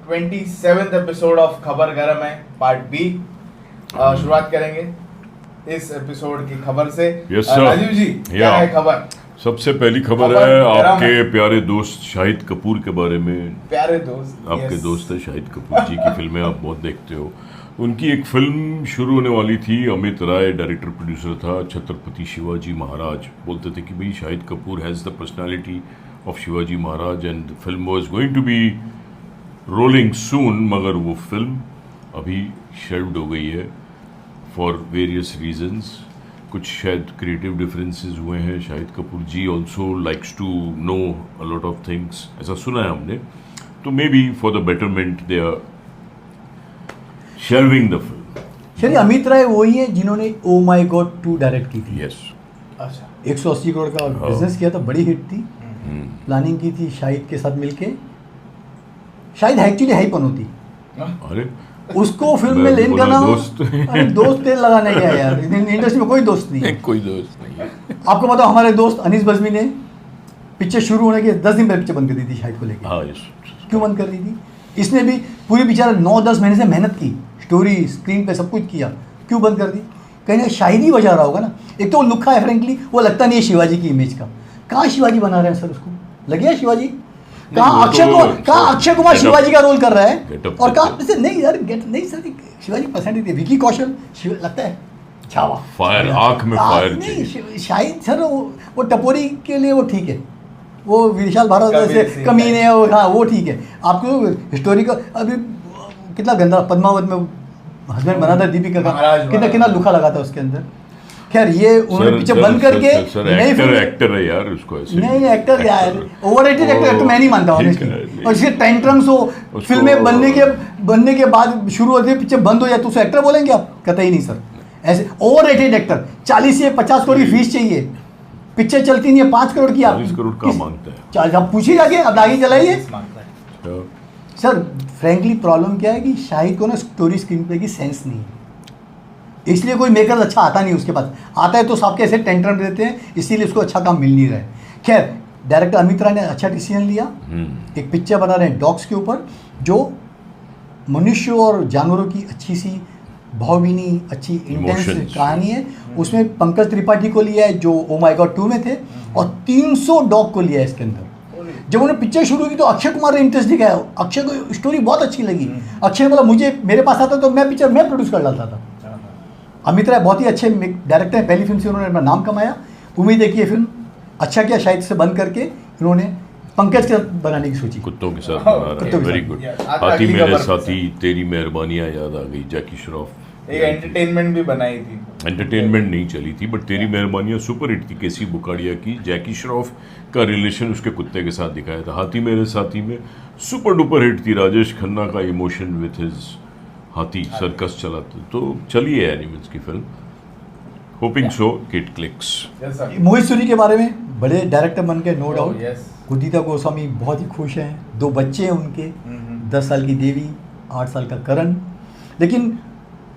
27th episode of खबर गरम है पार्ट बी। शुरुआत करेंगे इस एपिसोड की खबर से। Yes, sir. राजीव जी, क्या है खबर? सबसे पहली खबर है आपके प्यारे दोस्त शाहिद कपूर के बारे में। प्यारे दोस्त, आपके दोस्त है शाहिद कपूर जी की फिल्में आप बहुत देखते हो। उनकी एक फिल्म शुरू होने वाली थी, अमित राय डायरेक्टर प्रोड्यूसर था, छत्रपति शिवाजी महाराज। बोलते थे कि भाई Shahid Kapoor has the personality of Shivaji Maharaj and the film was going to be rolling soon, मगर वो फिल्म अभी शेल्व्ड हो गई है फॉर वेरियस रीजंस। कुछ शायद क्रिएटिव डिफरेंसेस हुए हैं। Shahid Kapoor ji also likes to know a lot of things, ऐसा सुना है हमने। तो maybe for the betterment they are shelving the film. चलिए, अमित राय वही है जिन्होंने ओ माय गॉड 2 डायरेक्ट की थी। यस, अच्छा, 180 करोड़ का बिजनेस किया था, बड़ी हिट थी। प्लानिंग की थी शाहिद के साथ मिलके। शाहिद एक्चुअली है ही पनौती। अरे उसको फिल्म में लेन करना, दोस्त तेल लगाने गया यार। इंडस्ट्री में कोई दोस्त नहीं है। कोई दोस्त नहीं है। आपको बताओ, हमारे दोस्त अनीस बज़मी ने पिक्चर शुरू होने के 10 दिन पहले पिक्चर बंद कर दी थी शाहिद को लेकर। हाँ, यस। क्यों बंद कर दी थी? इसने भी पूरी बेचारा 9-10 महीने से मेहनत की, स्टोरी स्क्रीन पे सब कुछ किया, क्यों बंद कर दी? कहीं ना शाहिद ही वजह रहा होगा ना। एक तो वो लुक्खा है, फ्रेंकली वो लगता नहीं है शिवाजी की इमेज का। कहाँ शिवाजी बना रहे हैं सर उसको? लगे है शिवाजी? कहाँ अक्षय कुमार शिवाजी का रोल कर रहा है? और कहाँ जैसे नहीं यार, गेट नहीं सर, शिवाजी पसंद थी। विकी कौशल लगता है छावा, फायर, आंख में फायर नहीं। शाहिद सर वो टपोरी के लिए वो ठीक है, वो विशाल भारद्वाज से कमीने है, हाँ वो ठीक है। आपको स्टोरी का अभी कितना गंदा पद्मावत में हस्बैंड बना था दीपिका का, कितना लुका लगा था उसके अंदर। खैर, ये उन्होंने पिक्चर बंद करके एक्टर है यार, उसको ऐसे नहीं एक्टर यार, ओवररेटेड एक्टर तो मैं नहीं मानता ऑनेस्टली। और इसके टेंट्रम्स हो, फिल्में बनने के बाद शुरू होती है, पिक्चर बंद हो जाए तो उसे एक्टर बोलेंगे आप? कतई नहीं सर। ऐसे ओवररेटेड एक्टर, 40 से 50 करोड़ की फीस चाहिए, पिक्चर चलती नहीं है 5 करोड़ की। आप 40 करोड़ का मांगता है, आप पूछिए जाके, अब आगे चलाइए सर। फ्रैंकली प्रॉब्लम क्या है कि शाहिद को ना स्टोरी स्क्रीन पे की सेंस नहीं है, इसलिए कोई मेकर अच्छा आता नहीं उसके पास। आता है तो सबके ऐसे टेंट्रम देते हैं, इसीलिए उसको अच्छा काम मिल नहीं रहा है। खैर, डायरेक्टर अमित राय ने अच्छा डिसीजन लिया। एक पिक्चर बना रहे हैं डॉग्स के ऊपर, जो मनुष्य और जानवरों की अच्छी सी भावभीनी, अच्छी इंटेंस कहानी है। उसमें पंकज त्रिपाठी को लिया है जो ओ माय गॉड 2 में थे, और 300 डॉग को लिया है इसके अंदर। जब उन्होंने पिक्चर शुरू की तो अक्षय कुमार ने इंटरेस्ट दिखाया। अक्षय को स्टोरी बहुत अच्छी लगी। अक्षय ने बोला मुझे, मेरे पास आता तो मैं पिक्चर मैं प्रोड्यूस कर डालता था। अमित राय बहुत ही अच्छे डायरेक्टर हैं, पहली फिल्म से उन्होंने अपना नाम कमाया। उम्मीद है कि ये फिल्म अच्छा किया, शायद से बंद करके इन्होंने पंकज के साथ बनाने की सोची। कुत्तों के साथ बना रहा है, वेरी गुड। हाथी मेरे साथी, तेरी मेहरबानियां याद आ गई, जैकी श्रॉफ। एक एंटरटेनमेंट भी बनाई थी, एंटरटेनमेंट नहीं चली थी, बट तेरी मेहरबानियां सुपर हिट थी केसी बुकाड़िया की। जैकी श्रॉफ का रिलेशन उसके कुत्ते के साथ दिखाया था। हाथी मेरे साथी में सुपर डुपर हिट थी, राजेश खन्ना का इमोशन विथ हिज हाथी सर्कस चलाते। तो चलिए एनिमल्स की film, hoping so it clicks. Mohit Suri के बारे में बड़े डायरेक्टर बन के, नो डाउट। उदिता गोस्वामी बहुत ही खुश हैं, 2 बच्चे हैं उनके, 10 साल की देवी, 8 साल का करण। लेकिन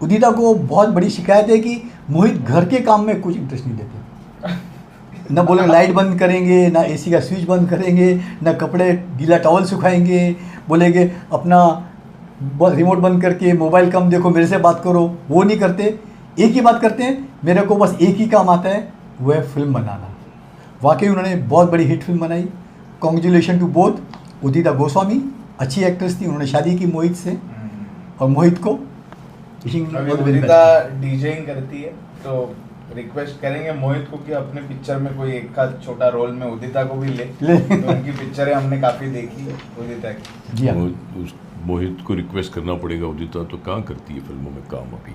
उदिता को बहुत बड़ी शिकायत है कि मोहित घर के काम में कुछ इंटरेस्ट नहीं देते। न बोले लाइट बंद करेंगे, ना एसी का स्विच बंद करेंगे, ना कपड़े गीला टॉवल सुखाएंगे, बोलेंगे अपना रिमोट बंद करके मोबाइल कम देखो, मेरे से बात करो, वो नहीं करते। एक ही बात करते हैं, मेरे को बस एक ही काम आता है, वो है फिल्म बनाना। वाकई उन्होंने बहुत बड़ी हिट फिल्म बनाई। Congratulation to both. Udita Goswami अच्छी एक्ट्रेस थी, उन्होंने शादी की मोहित से, और मोहित को उदिता डीजेइंग करती है, तो रिक्वेस्ट करेंगे मोहित को कि अपने पिक्चर में कोई एक का छोटा रोल में उदिता को भी ले। तो उनकी पिक्चरें हमने काफ़ी देखी है उदिता की। मोहित को रिक्वेस्ट करना पड़ेगा, उदिता तो कहाँ करती है फिल्मों में काम अभी।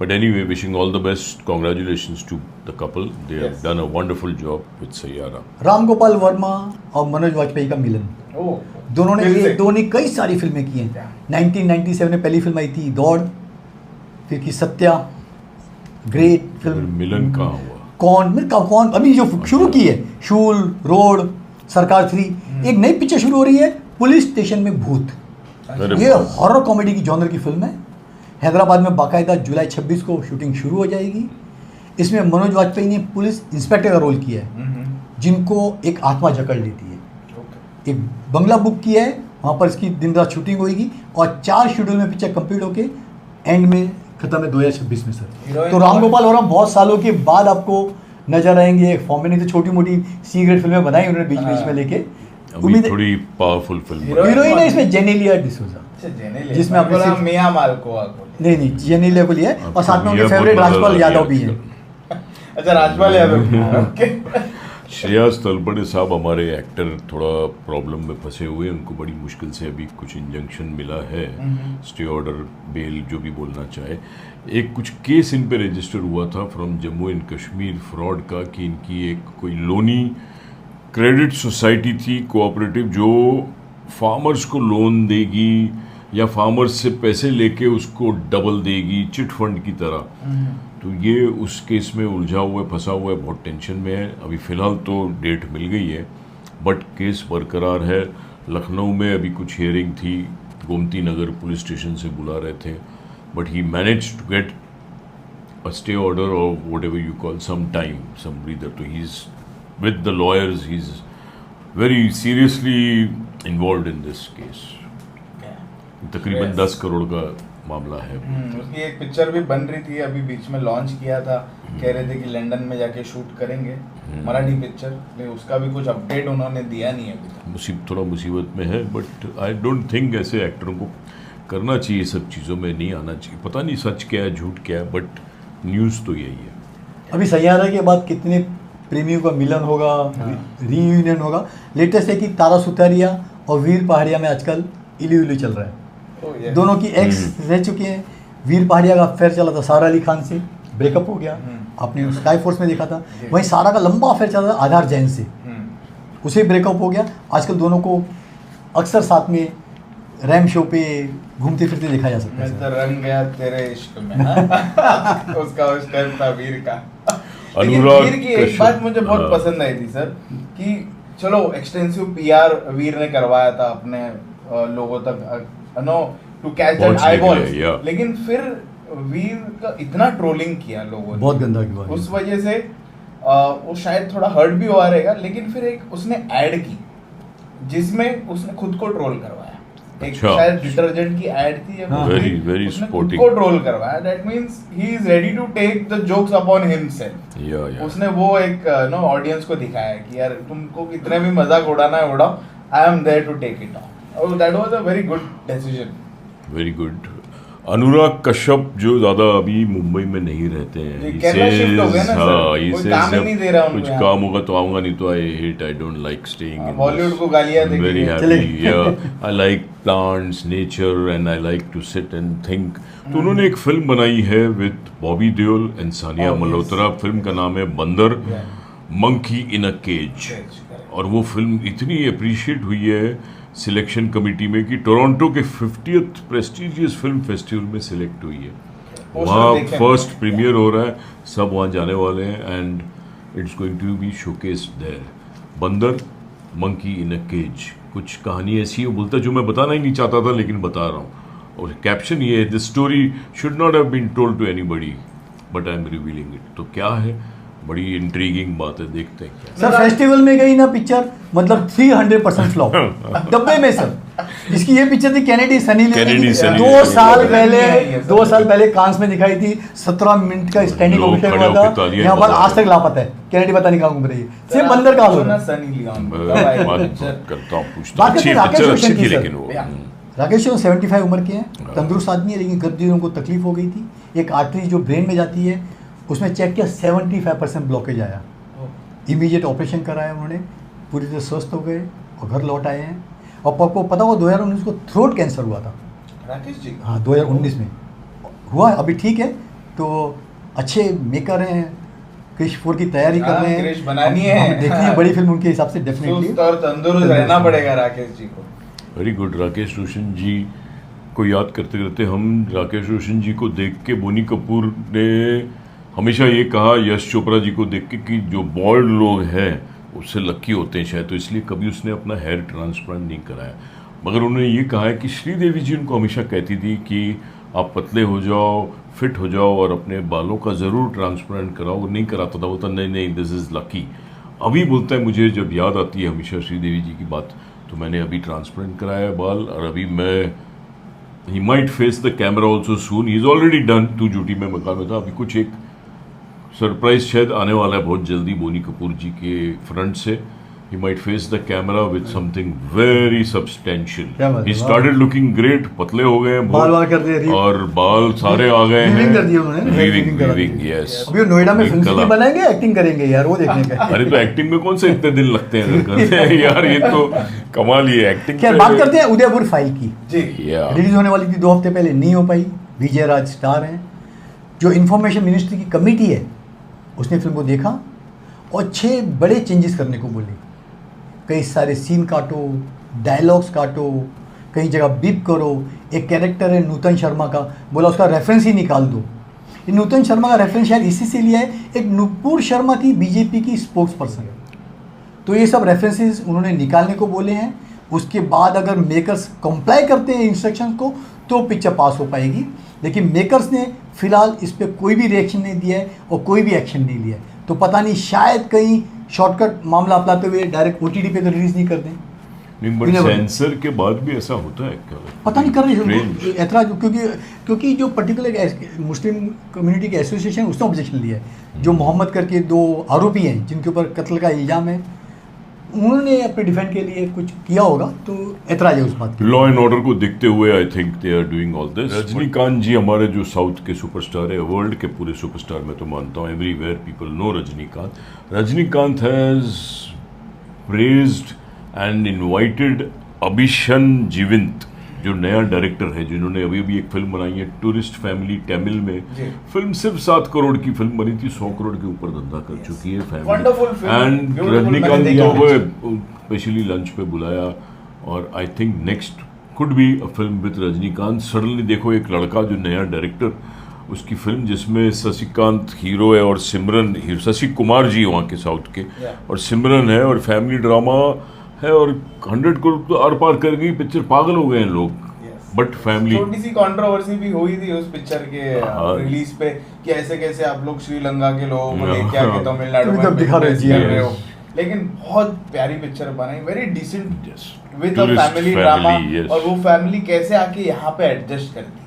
But anyway, wishing all the best, congratulations to the couple, they have done a wonderful job with Saiyaara. Ram Gopal Varma और मनोज वाजपेयी का मिलन, दोनों ने कई सारी फिल्में की हैं। 1997 में पहली फिल्म आई थी दौड़, फिर की सत्या, ग्रेट फिल्म। मिलन कहाँ हुआ? कौन अभी जो शुरू की है, शूल, रोड, सरकार 3। एक नई पिक्चर शुरू हो रही है, पुलिस स्टेशन में भूत। ये हॉरर कॉमेडी की जॉनर की फिल्म है। हैदराबाद में बाकायदा जुलाई 26 को शूटिंग शुरू हो जाएगी। इसमें मनोज वाजपेयी ने पुलिस इंस्पेक्टर का रोल किया है, जिनको एक आत्मा जकड़ लेती है। एक बंगला बुक किया है वहाँ पर इसकी दिन रात शूटिंग होगी और 4 शेड्यूल में पिक्चर कंप्लीट होके एंड में खत्म है 2026 में सर। Heroine तो राम गोपाल वर्मा बहुत सालों के बाद आपको नजर आएंगे। एक फॉर्म में नहीं तो छोटी मोटी सी ग्रेड फिल्में बनाई उन्होंने बीच बीच में लेके। अभी थोड़ी पावरफुल फिल्म हीरोइन है इसमें जेनेलिया डिसूजा, अच्छा जेनेलिया, जिसमें आपने बोला सिर्फ- मियां मालकोवा को। नहीं जेनेलिया को लिया है और साथ में उनके ये फेवरेट बहुत राजपाल बड़ा यादव भी हैं। अच्छा राजपाल यादव ओके। श्रेयस तलपड़े साहब हमारे एक्टर थोड़ा प्रॉब्लम में फंसे हुए हैं, उनको बड़ी मुश्किल से अभी कुछ इंजंक्शन मिला है, स्टे ऑर्डर, बेल, जो भी बोलना चाहे। एक कुछ केस इन पे रजिस्टर हुआ था from Jammu and Kashmir fraud का, कि इनकी एक कोई लोनी क्रेडिट सोसाइटी थी कोऑपरेटिव, जो फार्मर्स को लोन देगी या फार्मर्स से पैसे लेके उसको डबल देगी, चिट फंड की तरह। तो ये उस केस में उलझा हुआ है, फंसा हुआ है, बहुत टेंशन में है। अभी फ़िलहाल तो डेट मिल गई है बट केस बरकरार है। लखनऊ में अभी कुछ हियरिंग थी, गोमती नगर पुलिस स्टेशन से बुला रहे थे, but he manage to get a stay order और whatever you call some time, some breather. तो he is with the lawyers, he is very seriously involve in this case. तकरीबन 10 करोड़ का मामला है। उसकी एक पिक्चर भी बन रही थी, अभी बीच में लॉन्च किया था, कह रहे थे कि लंदन में जाके शूट करेंगे मराठी पिक्चर, लेकिन उसका भी कुछ अपडेट उन्होंने दिया नहीं है अभी तक। थोड़ा मुसीबत में है, बट आई डोंट थिंक ऐसे एक्टरों को करना चाहिए, सब चीज़ों में नहीं आना चाहिए। पता नहीं सच क्या है झूठ क्या है, बट न्यूज़ तो यही है। अभी सैयारा के बाद कितने प्रेमियों का मिलन होगा, रीयूनियन होगा। लेटेस्ट है कि तारा सुतारिया और वीर पहाड़िया में आजकल इली उली चल रहा है। दोनों की एक्स रह चुके हैं। वीर पहाड़िया का अफेयर चला था सारा अली खान से, ब्रेकअप हो गया, आपने स्काई फोर्स में देखा था। वहीं सारा का लंबा अफेयर चला था आधार जैन से, उसे ब्रेकअप हो गया। आजकल दोनों को अक्सर साथ में रैम शो पे घूमते फिरते देखा जा सकता है। मैं तो रंग गया तेरे इश्क में। हाँ? उसका उस टाइम था वीर का। लेकिन अनुराग वीर की एक बात मुझे बहुत पसंद आई थी सर, कि चलो एक्सटेंसिव पीआर वीर ने करवाया था अपने लोगों तक, no to catch that eyeballs, लेकिन फिर वीर का इतना ट्रोलिंग किया लोगों ने, बहुत गंदा किया। उस वजह से वो शायद थोड़ा हर्ट भी हुआ रहेगा। लेकिन फिर एक उसने ऐड की जिसमें उसने खुद को ट्रोल करवाया। एक शायद डिटर्जेंट की ऐड थी, वेरी उसने खुद स्पोर्टिंग को ट्रोल करवाया। That means he is ready to take the jokes upon himself. उसने वो एक नो ऑडियंस को दिखाया कि यार तुमको कितने भी मजाक उड़ाना है उड़ाओ, I am there to take it on. Oh, that was a very good decision. Very good. Anurag Kashyap जो ज़्यादा अभी मुंबई में नहीं रहते हैं, ये केरला shift हो गया ना सर, कोई काम ही नहीं दे रहा उनको कुछ यहाँ। काम होगा तो आऊँगा, नहीं तो I don't like staying in Bollywood को गालियाँ देके वेरी चले happy. I like plants, nature and I like to sit and think. तो उन्होंने एक फिल्म बनाई है with Bobby Deol and Sanya Oh, yes. Malhotra. फिल्म का नाम है Bandar, Yeah. Monkey in a cage. और वो फिल्म इतनी अप्रिशिएट हुई है सिलेक्शन कमेटी में कि टोरंटो के 50th प्रेस्टिजियस फिल्म फेस्टिवल में सिलेक्ट हुई है। वहाँ फर्स्ट प्रीमियर हो रहा है, सब वहाँ जाने वाले हैं and it's going to be showcased there. Bandar, monkey in a cage, कुछ कहानी ऐसी है बोलता जो मैं बताना ही नहीं चाहता था लेकिन बता रहा हूँ। और कैप्शन ये है, this story should not have been told to anybody but I am revealing it. तो क्या है, बड़ी इंट्रीगिंग बात है, देखते हैं क्या। सर फेस्टिवल में गई ना पिक्चर, मतलब 300% फ्लॉप डब्बे में सर। इसकी ये पिक्चर थी कैनेडी सनी लियोनी की, 2 साल पहले कांस में दिखाई थी। 17 मिनट का स्टैंडिंग लोग ओवेशन खड़े हुआ होके था। तालियां यहाँ पर बजा आज तक लापता है, कैनेडी पता नहीं कहाँ घूम रही है। सिर्फ बंदर का हाल हो रहा है। सनी लियोन बात करता हूँ, पूछता बात हूँ। करते अच्छी हैं राकेश पिक्चर रोशन अच्छी की थी सर। लेकिन वो राकेश रोशन 75 उम्र के हैं, तंदुरुस्त आदमी है, लेकिन गद्दी उनको तकलीफ हो गई थी। एक आर्टरी जो ब्रेन में जाती है उसमें चेक किया, 75% ब्लॉकेज आया। इमीडिएट ऑपरेशन कराया उन्होंने, पूरी तरह स्वस्थ हो गए और घर लौट आए हैं। और आपको पता होगा 2019 को थ्रोट कैंसर हुआ था। राकेश जी, हाँ 2019 में हुआ, अभी ठीक है। तो अच्छे मेकर हैं, क्रिश 4 की तैयारी कर रहे हैं। क्रिश बनानी है। हम देखनी है बड़ी फिल्म उनके हिसाब से डेफिनेटली। सुस्त और तंदुरुस्त रहना पड़ेगा राकेश जी को। Very good. राकेश रोशन जी को याद करते करते हम राकेश रोशन जी को देख के, बोनी कपूर ने हमेशा ये कहा यश चोपड़ा जी को देख के कि जो बॉल्ड लोग हैं उससे लकी होते हैं शायद, तो इसलिए कभी उसने अपना हेयर ट्रांसप्लांट नहीं कराया। मगर उन्होंने ये कहा है कि श्रीदेवी जी उनको हमेशा कहती थी कि आप पतले हो जाओ, फिट हो जाओ और अपने बालों का ज़रूर ट्रांसप्लांट कराओ। वो नहीं कराता था, बोलता नहीं दिस इज़ लकी। अभी बोलता है मुझे जब याद आती है हमेशा श्रीदेवी जी की बात, तो मैंने अभी ट्रांसप्लांट कराया है बाल, और अभी मैं he might face the camera also soon, he is already done, तू झूठी में मकान में था, अभी कुछ एक सरप्राइज शायद आने वाला है बहुत जल्दी बोनी कपूर जी के फ्रंट से. He might face the camera with something very substantial. He started looking great, पतले हो गए हैं बाल बाल कर दिए, और बाल सारे आ गए हैं. वीविंग कर दिए उन्होंने, वीविंग, yes. अभी वो नोएडा में फिल्म बनाएंगे, एक्टिंग करेंगे यार, वो देखने का. अरे तो एक्टिंग में कौन से इतने दिन लगते हैं करते हैं यार, ये तो कमाल ही है एक्टिंग. क्या बात करते हैं उदयपुर फाइल की जी. रिलीज होने वाली थी 2 हफ्ते पहले, नहीं हो पाई. विजय राज स्टार हैं. जो इंफॉर्मेशन मिनिस्ट्री की कमेटी है उसने फिल्म को देखा और 6 बड़े चेंजेस करने को बोले. कई सारे सीन काटो, डायलॉग्स काटो, कई जगह बीप करो. एक कैरेक्टर है नूतन शर्मा का, बोला उसका रेफरेंस ही निकाल दो. ये नूतन शर्मा का रेफरेंस शायद इसी से लिया है, एक नुपुर शर्मा थी बीजेपी की स्पोक्स पर्सन. तो ये सब रेफरेंसेस उन्होंने निकालने को बोले हैं. उसके बाद अगर मेकर्स कंप्लाई करते हैं इंस्ट्रक्शंस को तो पिक्चर पास हो पाएगी. लेकिन मेकर्स ने फिलहाल इस पर कोई भी रिएक्शन नहीं दिया है और कोई भी एक्शन नहीं लिया है. तो पता नहीं, शायद कहीं शॉर्टकट मामला अपनाते हुए डायरेक्ट OTT पे तो रिलीज नहीं कर दें. नहीं, बट सेंसर के बाद भी ऐसा होता है क्या? पता नहीं कर रही ऐतराज, क्योंकि जो पर्टिकुलर मुस्लिम कम्युनिटी के एसोसिएशन उसने ऑब्जेक्शन लिया है. जो मोहम्मद करके 2 आरोपी हैं जिनके ऊपर कत्ल का इल्ज़ाम है, उन्होंने अपने डिफेंड के लिए कुछ किया होगा, तो ऐतराज है उस बात की. लॉ एंड ऑर्डर को देखते हुए I think they are doing all this. Rajinikanth ji हमारे जो साउथ के सुपरस्टार है, वर्ल्ड के पूरे सुपरस्टार मैं तो मानता हूँ, everywhere people know Rajinikanth. Rajinikanth has praised and invited Abishan Jeevinth, जो नया डायरेक्टर है, जिन्होंने अभी अभी एक फिल्म बनाई है टूरिस्ट फैमिली तमिल में. फिल्म सिर्फ 7 करोड़ की फिल्म बनी थी, 100 करोड़ के ऊपर धंधा कर चुकी है फैमिली. एंड रजनीकांत जी को स्पेशली लंच पे बुलाया, और I think next could be a film with Rajinikanth. Suddenly देखो एक लड़का जो नया डायरेक्टर, उसकी फिल्म जिसमें शशिकांत हीरो है और सिमरन, शशि कुमार जी वहाँ के साउथ के, और सिमरन है, और फैमिली ड्रामा है, और 100 करोड़ तो आर पार कर गई पिक्चर. पागल हो गए हैं लोग. बट फैमिली, छोटी सी कंट्रोवर्सी भी हुई थी उस पिक्चर के रिलीज पे कि ऐसे कैसे आप लोग श्रीलंका के लोगों को लेके आके तमिलनाडु में दिखा रहे हो. लेकिन बहुत प्यारी पिक्चर बनाई, very decent with a family drama. और वो फैमिली कैसे आके यहाँ पे एडजस्ट करती है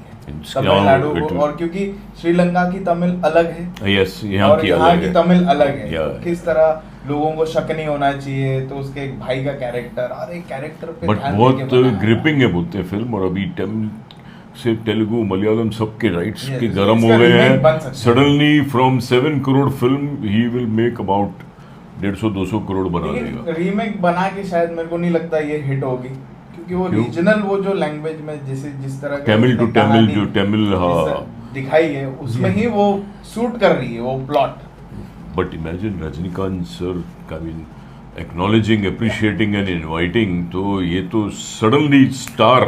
तमिलनाडु को, और क्योंकि श्रीलंका की तमिल अलग है, यहाँ की तमिल अलग है. किस तरह लोगों को शक नहीं होना चाहिए. तो उसके एक भाई का कैरेक्टर, और एक कैरेक्टर पे बट बहुत ग्रिपिंग है बोलते हैं फिल्म. और अभी तमिल से तेलुगु मलयालम सबके राइट्स के गर्म हो गए हैं. Suddenly from 7 crore film he will make about 150-200 crore बना देगा. रीमेक बना के शायद मेरे को नहीं लगता ये हिट होगी, क्योंकि वो रीजनल, वो जो लैंग्वेज में जिस तरह तमिल टू तमिल जो तमिल दिखाई है उसमें ही वो सूट कर रही है वो plot. But imagine Rajinikanth sir, I mean, acknowledging, appreciating and inviting, तो ये तो suddenly star.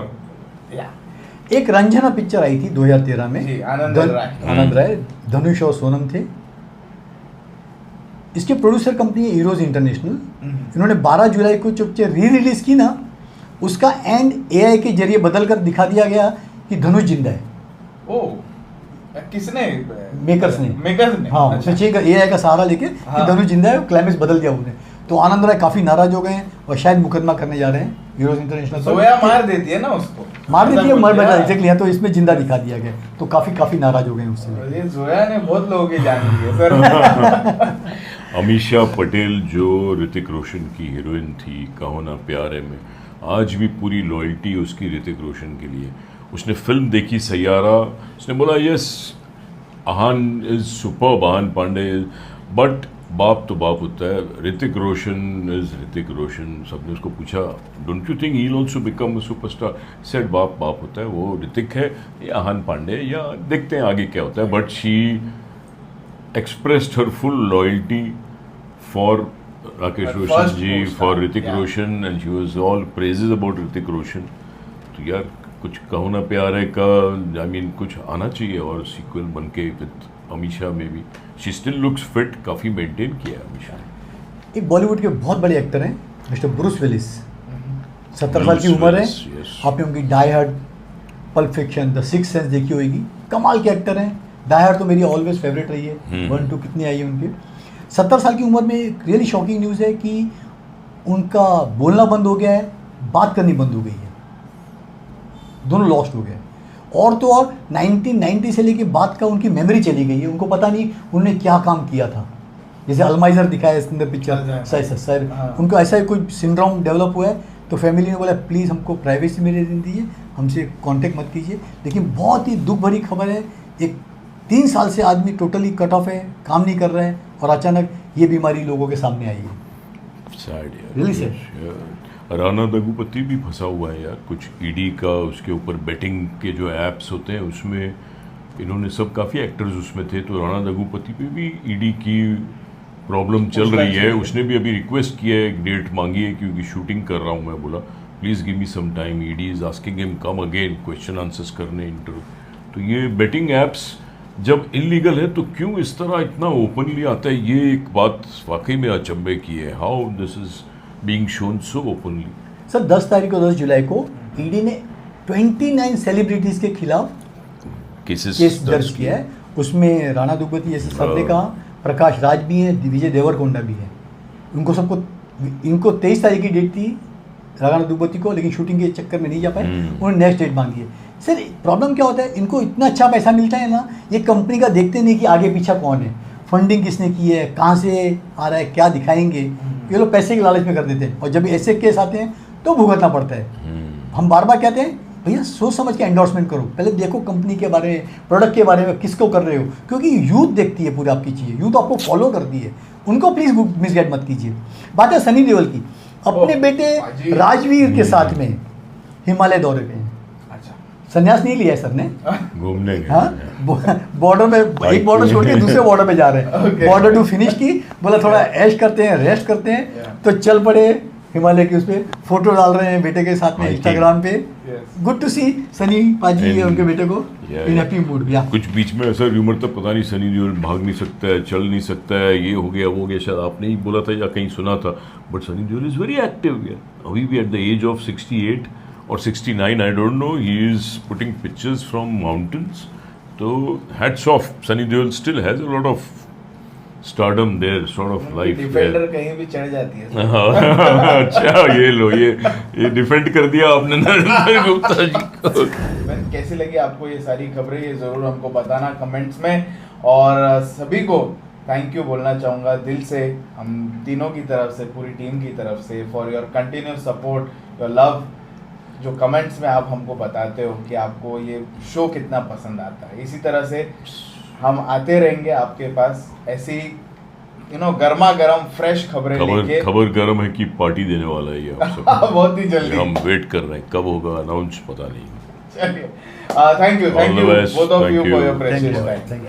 एक रंजना पिक्चर आई थी 2013 में, आनंद राय, धनुष और सोनम थे. इसके प्रोड्यूसर कंपनी है हीरोज इंटरनेशनल. इन्होंने 12 जुलाई को जब री रिलीज की ना, उसका एंड AI के जरिए बदल कर दिखा दिया गया कि धनुष जिंदा है. ओह, किसने? मेकर्स ने. हाँ, अच्छा. AI का सहारा लेके कि धनुष जिंदा है, क्लाइमेक्स बदल दिया उन्होंने. तो आनंद राय काफी नाराज हो गए हैं और शायद मुकदमा करने जा रहे हैं हीरोज इंटरनेशनल. जोया मार देती है ना उसको, मार देती है, मर बैठा एग्जैक्टली. तो इसमें जिंदा दिखा दिया गया, तो काफी नाराज हो गए उससे. ये जोया ने बहुत लोगों की जान ली है सर. अमीषा पटेल जो ऋतिक रोशन की हीरोइन थी कहो ना प्यार है में, आज भी पूरी लॉयल्टी उसकी ऋतिक रोशन के लिए. उसने फिल्म देखी सैयारा, उसने बोला yes Ahaan is superb, Ahaan Panday, but बाप तो बाप होता है. ऋतिक रोशन इज ऋतिक रोशन. सबने उसको पूछा don't you think he will also become a superstar? Said बाप बाप होता है, वो ऋतिक है या आहान पांडे, या देखते हैं आगे क्या होता है. But she expressed her full loyalty for Rakesh Roshan ji, for Hrithik Roshan, and she was all praises about Hrithik Roshan. तो यार कुछ कहो ना प्यार है का, आई मीन कुछ आना चाहिए और सीक्वल बन के विद अमीषा में भी. शी स्टिल लुक्स फिट, काफ़ी मेंटेन किया है अमीषा ने. एक बॉलीवुड के बहुत बड़े एक्टर हैं मिस्टर ब्रूस विलिस. 70 साल की उम्र है. आपने उनकी die hard, pulp fiction, the sixth sense देखी होगी. कमाल के एक्टर हैं. डाई हार्ड तो मेरी ऑलवेज फेवरेट रही है. 1, 2 कितनी आई है उनकी. 70 साल की उम्र में एक रियली शॉकिंग न्यूज़ है कि उनका बोलना बंद हो गया है बात करनी बंद हो गई है, दोनों लॉस्ट हो गए। और तो और 1990 से लेके बात का उनकी मेमोरी चली गई है, उनको पता नहीं उन्होंने क्या काम किया था। जैसे अलमाइजर दिखाया इसके अंदर पिक्चर, सर हाँ। उनको ऐसा कोई सिंड्रोम डेवलप हुआ है, तो फैमिली ने बोला प्लीज़ हमको प्राइवेसी में रहने दीजिए, हमसे कांटेक्ट मत कीजिए। लेकिन बहुत ही दुख भरी खबर है, एक 3 साल से आदमी टोटली कट ऑफ है, काम नहीं कर रहे हैं, और अचानक ये बीमारी लोगों के सामने आई है। सैड यार, Really sad. राणा दगुपति भी फंसा हुआ है यार, कुछ ईडी का उसके ऊपर बेटिंग के जो ऐप्स होते हैं उसमें इन्होंने सब काफ़ी एक्टर्स उसमें थे, तो राणा दगुपति पे भी ईडी की प्रॉब्लम चल रही है। उसने भी अभी रिक्वेस्ट किया है, एक डेट मांगी है क्योंकि शूटिंग कर रहा हूँ मैं, बोला please give me some time, ED is asking him come again question answers करने इंटरव्यू। तो ये बेटिंग ऐप्स जब इलीगल है तो क्यों इस तरह इतना ओपनली आता है, ये एक बात वाकई में अचंभे की है। How this is being shown so openly. Sir 10 जुलाई को ईडी ने 29 सेलिब्रिटीज़ के खिलाफ केस दर्ज किया है। उसमें राणा दुग्गती जैसे सर ने कहा, प्रकाश राज भी है, विजय देवरकोंडा भी है। उनको सबको, इनको 23 तारीख की डेट थी राणा दुग्गती को, लेकिन शूटिंग के चक्कर में नहीं जा पाए, उन्होंने नेक्स्ट डेट मांगी है। सर प्रॉब्लम क्या होता है, इनको इतना अच्छा पैसा मिलता है ना, ये कंपनी का देखते नहीं कि आगे पीछा कौन है, फंडिंग किसने की है, कहाँ से आ रहा है, क्या दिखाएंगे, ये लोग पैसे के लालच में कर देते हैं। और जब ऐसे केस आते हैं तो भुगतना पड़ता है। हम बार बार कहते हैं भैया सोच समझ के एंडोर्समेंट करो, पहले देखो कंपनी के बारे में, प्रोडक्ट के बारे में, किसको कर रहे हो, क्योंकि यूथ देखती है पूरी आपकी चीज़ें, यूथ आपको फॉलो करती है, उनको प्लीज़ मिसगाइड मत कीजिए। बात है सनी देओल की, अपने बेटे राजवीर के साथ में हिमालय दौरे पे हैं। संन्यास नहीं लिया है सर ने, घूमने गए। हाँ, बॉर्डर में एक बॉर्डर छोड़ के दूसरे बॉर्डर पे जा रहे हैं। बॉर्डर टू फिनिश की, बोला थोड़ा ऐश करते हैं, रेस्ट करते हैं, तो चल पड़े हिमालय के उस पर फोटो डाल रहे हैं बेटे के साथ में इंस्टाग्राम पे। गुड टू सी सनी पाजी उनके बेटे को इन हैप्पी मूड। कुछ बीच में ऐसा र्यूमर था, पता नहीं सनी देओल भाग नहीं सकता है, चल नहीं सकता है, ये हो गया वो हो गया, शायद आपने ही बोला था या कहीं सुना था, but Sunny Deol is very active यार, अभी भी at the age of 68 or 69, I don't know, he is putting pictures from mountains. So hats off, Sunny Deol still has a lot of stardom there, sort of life. Defender कहीं भी चढ़ जाती है। अच्छा ये लो, ये डिफेंड कर दिया आपने नरेंद्र गुप्ता जी को। कैसी लगी आपको ये सारी खबरें, ये जरूर हमको बताना कमेंट्स में। और सभी को थैंक यू बोलना चाहूँगा दिल से, हम तीनों की तरफ से, पूरी टीम की तरफ से, for your continuous support, your love, जो कमेंट्स में आप हमको बताते हो कि आपको ये शो कितना पसंद आता है। इसी तरह से हम आते रहेंगे आपके पास, ऐसी गर्मा गर्म फ्रेश खबरें लेके। खबर गर्म है कि पार्टी देने वाला है ये आप सब। बहुत ही जल्दी हम वेट कर रहे हैं, कब होगा अनाउंस पता नहीं। चलिए, thank you both of you for your precious time.